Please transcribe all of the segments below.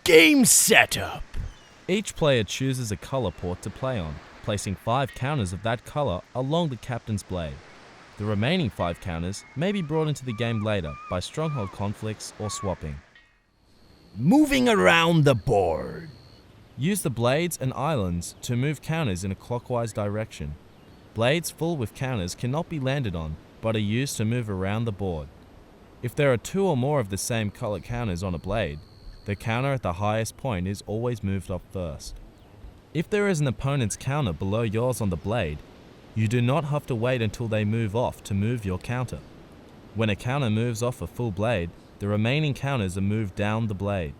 Game setup. Each player chooses a color port to play on, placing 5 counters of that color along the captain's blade. The remaining 5 counters may be brought into the game later by stronghold conflicts or swapping. Moving around the board. Use the blades and islands to move counters in a clockwise direction. Blades full with counters cannot be landed on, but are used to move around the board. If there are 2 or more of the same color counters on a blade, the counter at the highest point is always moved up first. If there is an opponent's counter below yours on the blade, you do not have to wait until they move off to move your counter. When a counter moves off a full blade, the remaining counters are moved down the blade.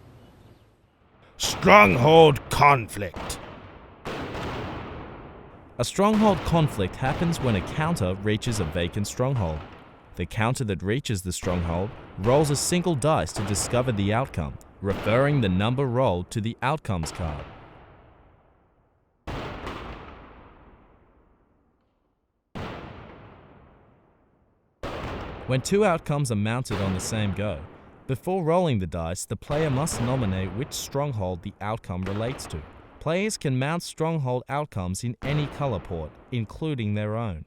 Stronghold conflict. A stronghold conflict happens when a counter reaches a vacant stronghold. The counter that reaches the stronghold rolls a single dice to discover the outcome, referring the number rolled to the outcomes card. When 2 outcomes are mounted on the same go, before rolling the dice, the player must nominate which stronghold the outcome relates to. Players can mount stronghold outcomes in any color port, including their own.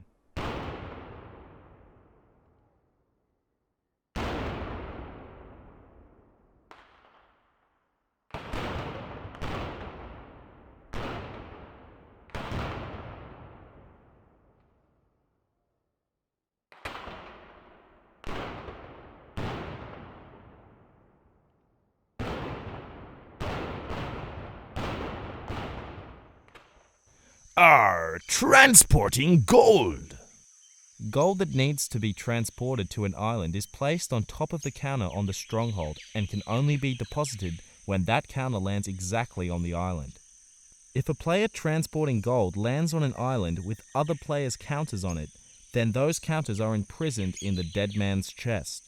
Transporting gold. Gold that needs to be transported to an island is placed on top of the counter on the stronghold and can only be deposited when that counter lands exactly on the island. If a player transporting gold lands on an island with other players' counters on it, then those counters are imprisoned in the dead man's chest.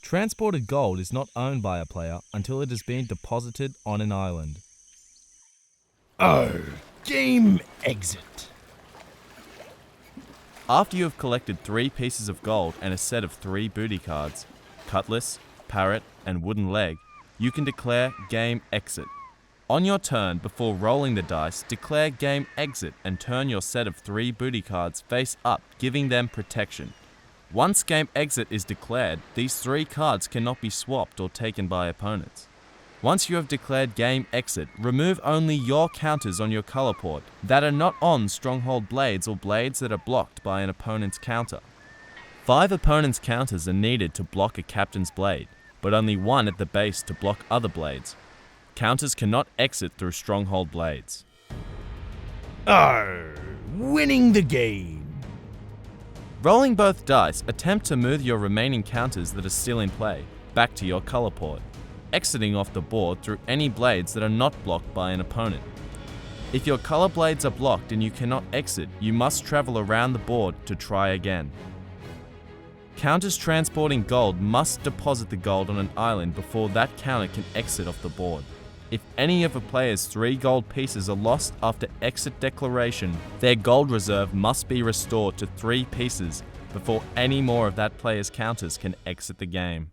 Transported gold is not owned by a player until it has been deposited on an island. Game exit. After you have collected 3 pieces of gold and a set of 3 booty cards, cutlass, parrot, and wooden leg, you can declare game exit. On your turn, before rolling the dice, declare game exit and turn your set of 3 booty cards face up, giving them protection. Once game exit is declared, these 3 cards cannot be swapped or taken by opponents. Once you have declared game exit, remove only your counters on your color port that are not on stronghold blades or blades that are blocked by an opponent's counter. 5 opponents' counters are needed to block a captain's blade, but only 1 at the base to block other blades. Counters cannot exit through stronghold blades. Winning the game. Rolling both dice, attempt to move your remaining counters that are still in play back to your color port, exiting off the board through any blades that are not blocked by an opponent. If your color blades are blocked and you cannot exit, you must travel around the board to try again. Counters transporting gold must deposit the gold on an island before that counter can exit off the board. If any of a player's 3 gold pieces are lost after exit declaration, their gold reserve must be restored to 3 pieces before any more of that player's counters can exit the game.